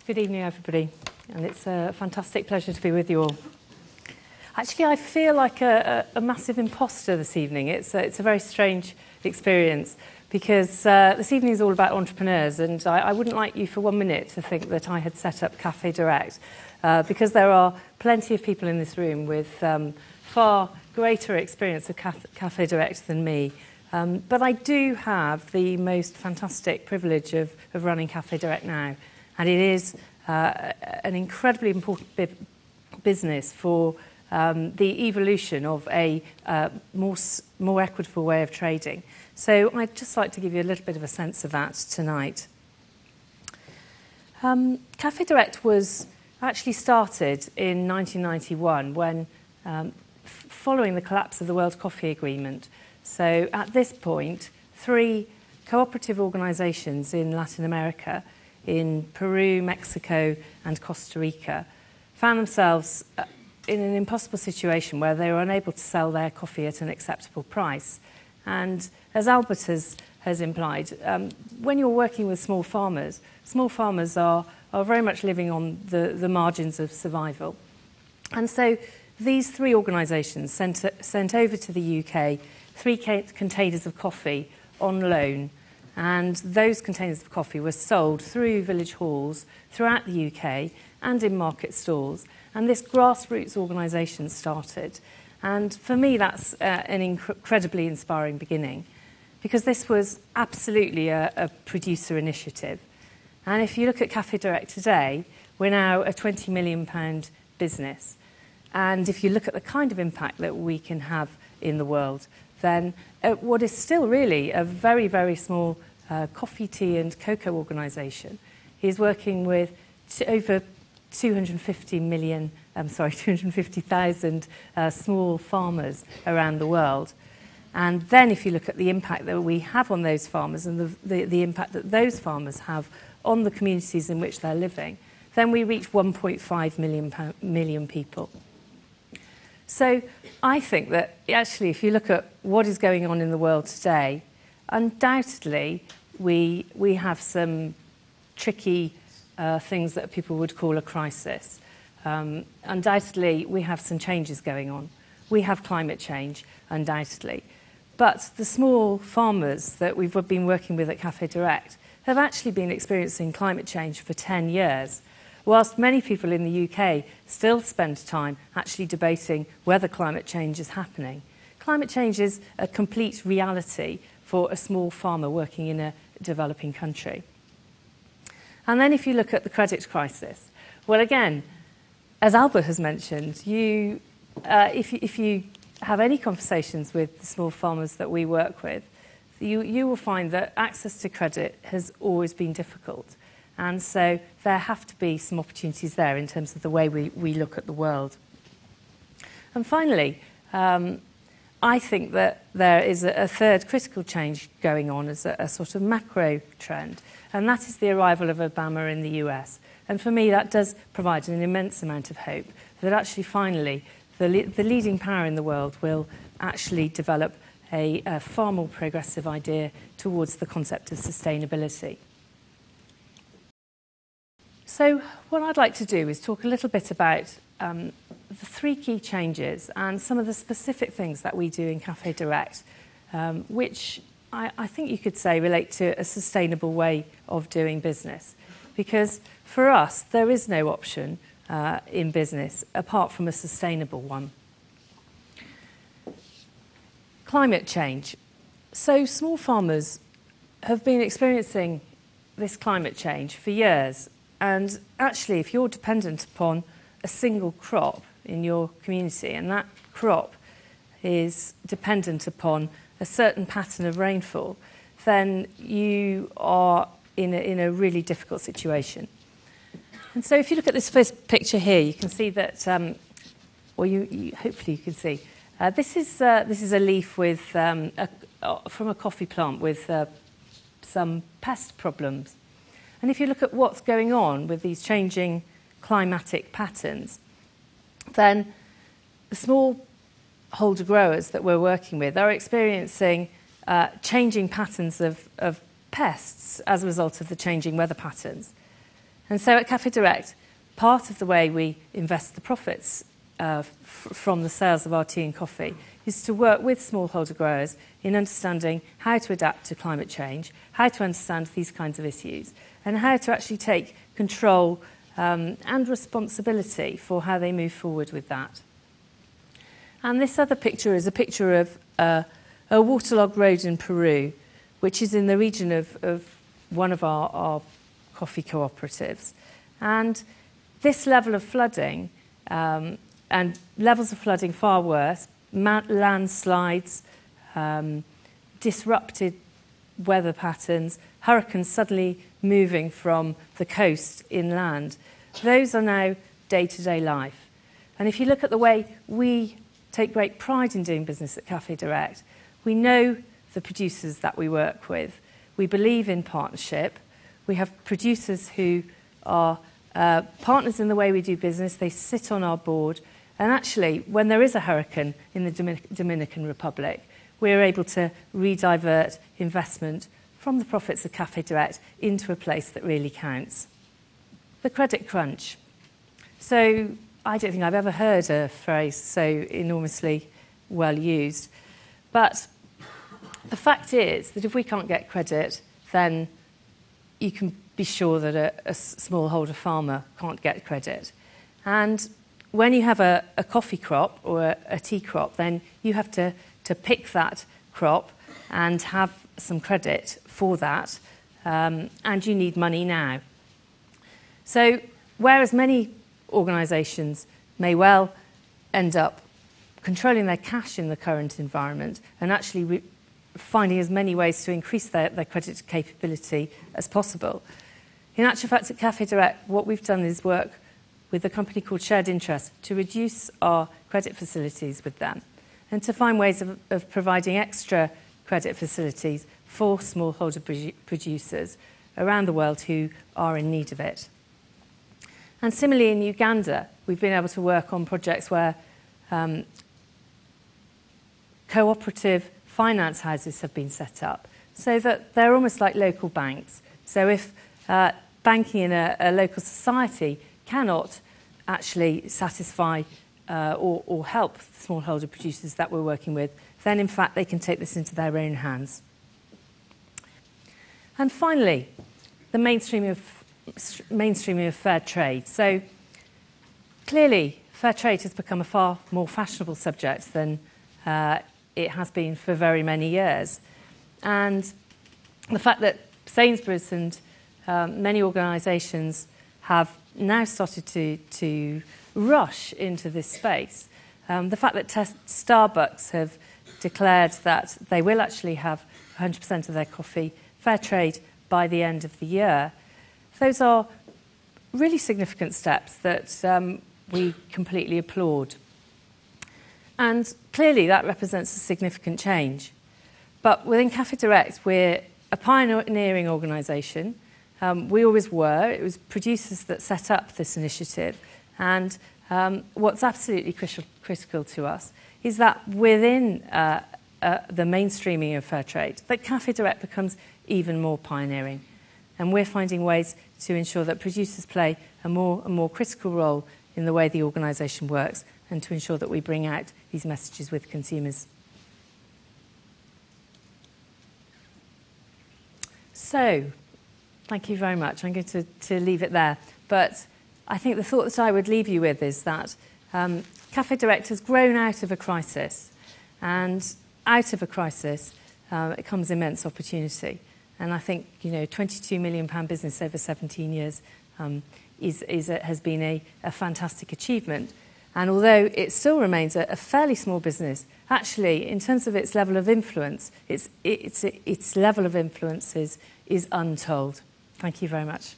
Good evening, everybody, and it's a fantastic pleasure to be with you all. Actually, I feel like a massive imposter this evening. It's a very strange experience because this evening is all about entrepreneurs, and I wouldn't like you for 1 minute to think that I had set up Cafedirect, because there are plenty of people in this room with far greater experience of Cafedirect than me. But I do have the most fantastic privilege of running Cafedirect now. And it is an incredibly important business for the evolution of a more equitable way of trading. So I'd just like to give you a little bit of a sense of that tonight. Cafedirect was actually started in 1991 when, following the collapse of the World Coffee Agreement. So at this point, 3 cooperative organisations in Latin America, in Peru, Mexico and Costa Rica, found themselves in an impossible situation where they were unable to sell their coffee at an acceptable price. And as Albert has implied, when you're working with small farmers are very much living on the margins of survival. And so these 3 organisations sent over to the UK 3 containers of coffee on loan. And those containers of coffee were sold through village halls throughout the UK and in market stalls. And this grassroots organisation started. And for me, that's an incredibly inspiring beginning, because this was absolutely a producer initiative. And if you look at Cafedirect today, we're now a £20 million business. And if you look at the kind of impact that we can have in the world, then what is still really a very, very small coffee, tea and cocoa organisation is working with over 250,000 small farmers around the world. And then if you look at the impact that we have on those farmers and the impact that those farmers have on the communities in which they're living, then we reach 1.5 million people. So I think that actually, if you look at what is going on in the world today, undoubtedly we have some tricky things that people would call a crisis. Undoubtedly, we have some changes going on. We have climate change, undoubtedly. But the small farmers that we've been working with at Cafedirect have actually been experiencing climate change for 10 years. Whilst many people in the UK still spend time actually debating whether climate change is happening, climate change is a complete reality for a small farmer working in a developing country. And then if you look at the credit crisis, well, again, as Albert has mentioned, if you have any conversations with the small farmers that we work with, you will find that access to credit has always been difficult. And so there have to be some opportunities there in terms of the way we look at the world. And finally, I think that there is a third critical change going on as a sort of macro trend, and that is the arrival of Obama in the US. And for me, that does provide an immense amount of hope that actually finally the leading power in the world will actually develop a far more progressive idea towards the concept of sustainability. So what I'd like to do is talk a little bit about the 3 key changes and some of the specific things that we do in Cafedirect, which I think you could say relate to a sustainable way of doing business. Because for us, there is no option in business apart from a sustainable one. Climate change. So small farmers have been experiencing this climate change for years. And actually, if you're dependent upon a single crop in your community, and that crop is dependent upon a certain pattern of rainfall, then you are in a really difficult situation. And so if you look at this first picture here, you can see that, hopefully you can see, this is a leaf with from a coffee plant with some pest problems. And if you look at what's going on with these changing climatic patterns, then the smallholder growers that we're working with are experiencing changing patterns of pests as a result of the changing weather patterns. And so at Cafédirect, part of the way we invest the profits from the sales of our tea and coffee is to work with smallholder growers in understanding how to adapt to climate change, how to understand these kinds of issues, and how to actually take control and responsibility for how they move forward with that. And this other picture is a picture of a waterlogged road in Peru, which is in the region of one of our coffee cooperatives. And this level of flooding, and levels of flooding far worse, landslides, disrupted weather patterns, hurricanes suddenly moving from the coast inland, those are now day-to-day life. And if you look at the way we take great pride in doing business at Cafédirect, we know the producers that we work with. We believe in partnership. We have producers who are partners in the way we do business. They sit on our board. And actually, when there is a hurricane in the Dominican Republic, we're able to redivert investment from the profits of Cafédirect into a place that really counts. The credit crunch. So I don't think I've ever heard a phrase so enormously well used. But the fact is that if we can't get credit, then you can be sure that a smallholder farmer can't get credit. And when you have a coffee crop or a tea crop, then you have to pick that crop and have some credit for that, and you need money now. So whereas many organisations may well end up controlling their cash in the current environment and actually finding as many ways to increase their credit capability as possible, in actual fact at Cafédirect what we've done is work with a company called Shared Interest to reduce our credit facilities with them and to find ways of providing extra credit facilities for smallholder producers around the world who are in need of it. And similarly in Uganda, we've been able to work on projects where cooperative finance houses have been set up so that they're almost like local banks. So if banking in a local society cannot actually satisfy or help the smallholder producers that we're working with, then in fact they can take this into their own hands. And finally, the mainstreaming of fair trade. So clearly, fair trade has become a far more fashionable subject than it has been for very many years. And the fact that Sainsbury's and many organisations have now started to rush into this space, the fact that Starbucks have declared that they will actually have 100% of their coffee fair trade by the end of the year, those are really significant steps that we completely applaud. And clearly that represents a significant change. But within Cafédirect, we're a pioneering organisation. We always were. It was producers that set up this initiative. And what's absolutely critical to us is that within the mainstreaming of fair trade, that Cafédirect becomes even more pioneering. And we're finding ways to ensure that producers play a more critical role in the way the organisation works and to ensure that we bring out these messages with consumers. So, thank you very much. I'm going to leave it there. But I think the thought that I would leave you with is that Cafédirect has grown out of a crisis. And out of a crisis, it comes immense opportunity. And I think, £22 million business over 17 years has been a fantastic achievement. And although it still remains a fairly small business, actually, in terms of its level of influence, its level of influence is untold. Thank you very much.